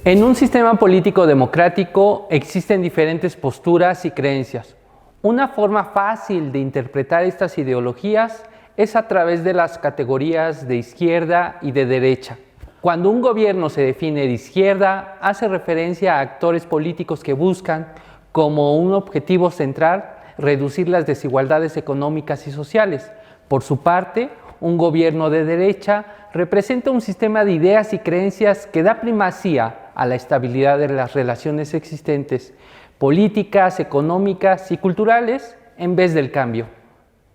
En un sistema político democrático existen diferentes posturas y creencias. Una forma fácil de interpretar estas ideologías es a través de las categorías de izquierda y de derecha. Cuando un gobierno se define de izquierda, hace referencia a actores políticos que buscan, como un objetivo central, reducir las desigualdades económicas y sociales. Por su parte, un gobierno de derecha representa un sistema de ideas y creencias que da primacía a la estabilidad de las relaciones existentes, políticas, económicas y culturales, en vez del cambio.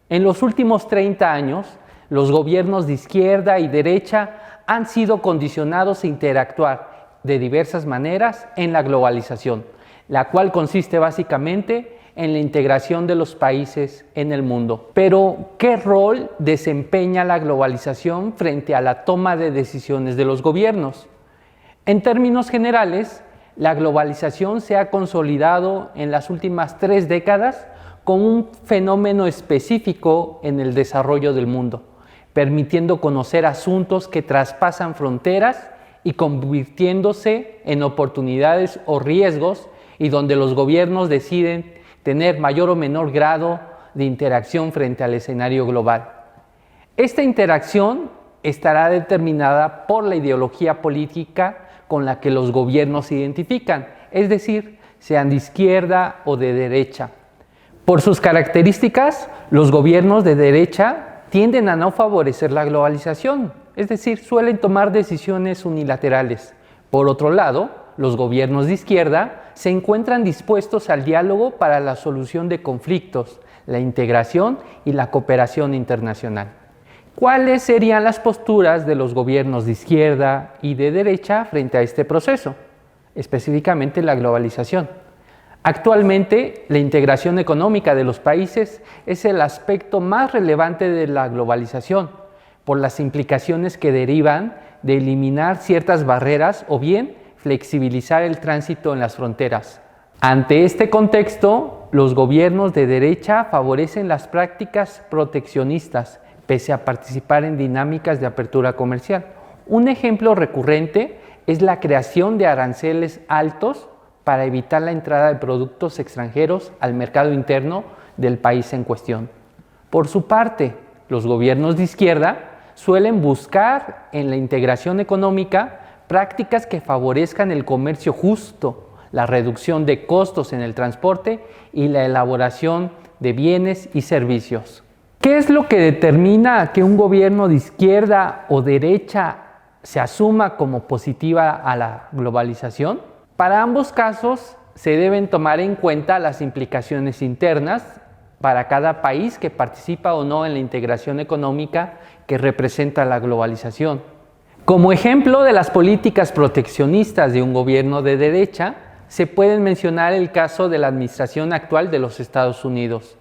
En los últimos 30 años, los gobiernos de izquierda y derecha han sido condicionados a interactuar de diversas maneras en la globalización, la cual consiste básicamente en la integración de los países en el mundo. Pero, ¿qué rol desempeña la globalización frente a la toma de decisiones de los gobiernos? En términos generales, la globalización se ha consolidado en las últimas 3 décadas como un fenómeno específico en el desarrollo del mundo, permitiendo conocer asuntos que traspasan fronteras y convirtiéndose en oportunidades o riesgos, y donde los gobiernos deciden tener mayor o menor grado de interacción frente al escenario global. Esta interacción estará determinada por la ideología política con la que los gobiernos se identifican, es decir, sean de izquierda o de derecha. Por sus características, los gobiernos de derecha tienden a no favorecer la globalización, es decir, suelen tomar decisiones unilaterales. Por otro lado, los gobiernos de izquierda se encuentran dispuestos al diálogo para la solución de conflictos, la integración y la cooperación internacional. ¿Cuáles serían las posturas de los gobiernos de izquierda y de derecha frente a este proceso? Específicamente la globalización. Actualmente, la integración económica de los países es el aspecto más relevante de la globalización, por las implicaciones que derivan de eliminar ciertas barreras o bien flexibilizar el tránsito en las fronteras. Ante este contexto, los gobiernos de derecha favorecen las prácticas proteccionistas, pese a participar en dinámicas de apertura comercial. Un ejemplo recurrente es la creación de aranceles altos para evitar la entrada de productos extranjeros al mercado interno del país en cuestión. Por su parte, los gobiernos de izquierda suelen buscar en la integración económica prácticas que favorezcan el comercio justo, la reducción de costos en el transporte y la elaboración de bienes y servicios. ¿Qué es lo que determina que un gobierno de izquierda o derecha se asuma como positiva a la globalización? Para ambos casos se deben tomar en cuenta las implicaciones internas para cada país que participa o no en la integración económica que representa la globalización. Como ejemplo de las políticas proteccionistas de un gobierno de derecha, se pueden mencionar el caso de la administración actual de los Estados Unidos,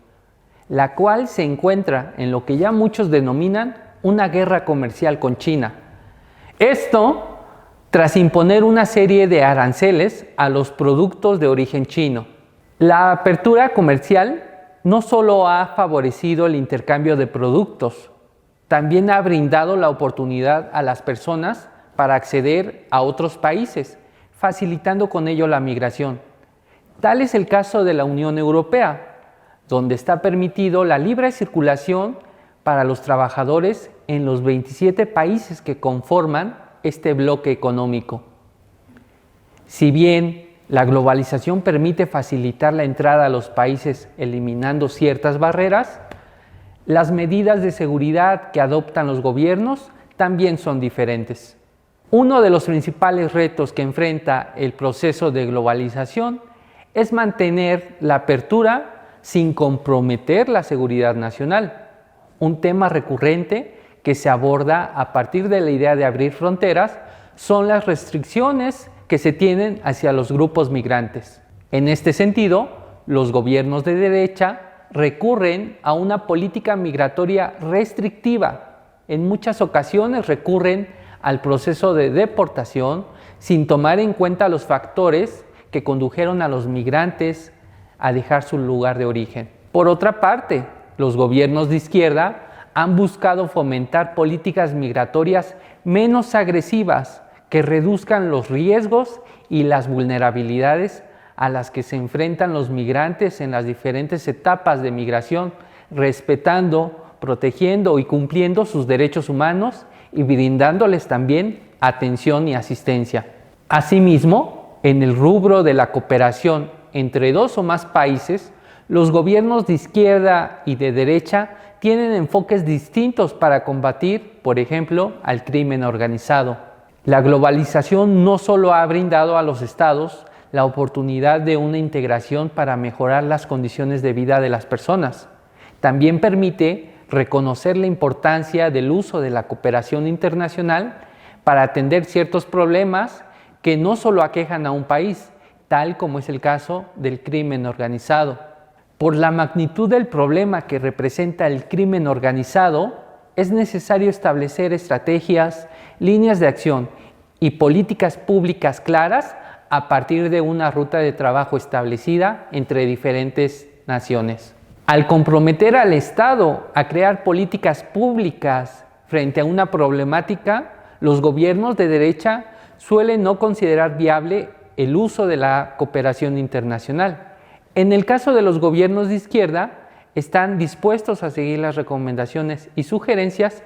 la cual se encuentra en lo que ya muchos denominan una guerra comercial con China. Esto tras imponer una serie de aranceles a los productos de origen chino. La apertura comercial no solo ha favorecido el intercambio de productos, también ha brindado la oportunidad a las personas para acceder a otros países, facilitando con ello la migración. Tal es el caso de la Unión Europea, donde está permitido la libre circulación para los trabajadores en los 27 países que conforman este bloque económico. Si bien la globalización permite facilitar la entrada a los países eliminando ciertas barreras, las medidas de seguridad que adoptan los gobiernos también son diferentes. Uno de los principales retos que enfrenta el proceso de globalización es mantener la apertura sin comprometer la seguridad nacional, un tema recurrente que se aborda a partir de la idea de abrir fronteras son las restricciones que se tienen hacia los grupos migrantes. En este sentido, los gobiernos de derecha recurren a una política migratoria restrictiva. En muchas ocasiones recurren al proceso de deportación sin tomar en cuenta los factores que condujeron a los migrantes a dejar su lugar de origen. Por otra parte, los gobiernos de izquierda han buscado fomentar políticas migratorias menos agresivas que reduzcan los riesgos y las vulnerabilidades a las que se enfrentan los migrantes en las diferentes etapas de migración, respetando, protegiendo y cumpliendo sus derechos humanos y brindándoles también atención y asistencia. Asimismo, en el rubro de la cooperación entre dos o más países, los gobiernos de izquierda y de derecha tienen enfoques distintos para combatir, por ejemplo, al crimen organizado. La globalización no solo ha brindado a los estados la oportunidad de una integración para mejorar las condiciones de vida de las personas, también permite reconocer la importancia del uso de la cooperación internacional para atender ciertos problemas que no solo aquejan a un país, tal como es el caso del crimen organizado. Por la magnitud del problema que representa el crimen organizado, es necesario establecer estrategias, líneas de acción y políticas públicas claras a partir de una ruta de trabajo establecida entre diferentes naciones. Al comprometer al Estado a crear políticas públicas frente a una problemática, los gobiernos de derecha suelen no considerar viable el uso de la cooperación internacional. En el caso de los gobiernos de izquierda, están dispuestos a seguir las recomendaciones y sugerencias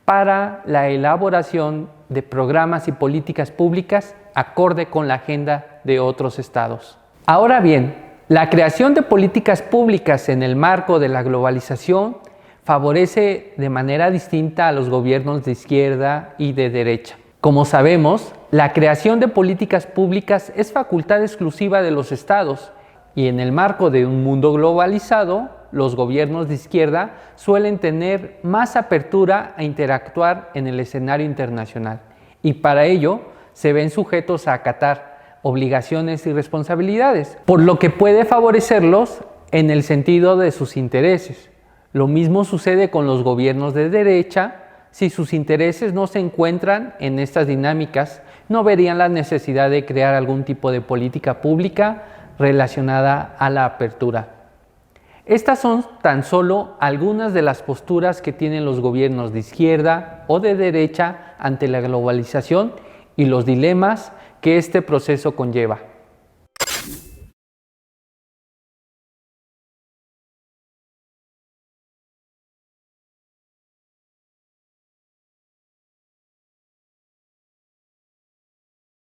para la elaboración de programas y políticas públicas acorde con la agenda de otros estados. Ahora bien, la creación de políticas públicas en el marco de la globalización favorece de manera distinta a los gobiernos de izquierda y de derecha. Como sabemos, la creación de políticas públicas es facultad exclusiva de los estados y en el marco de un mundo globalizado, los gobiernos de izquierda suelen tener más apertura a interactuar en el escenario internacional y para ello se ven sujetos a acatar obligaciones y responsabilidades, por lo que puede favorecerlos en el sentido de sus intereses. Lo mismo sucede con los gobiernos de derecha. Si sus intereses no se encuentran en estas dinámicas, no verían la necesidad de crear algún tipo de política pública relacionada a la apertura. Estas son tan solo algunas de las posturas que tienen los gobiernos de izquierda o de derecha ante la globalización y los dilemas que este proceso conlleva.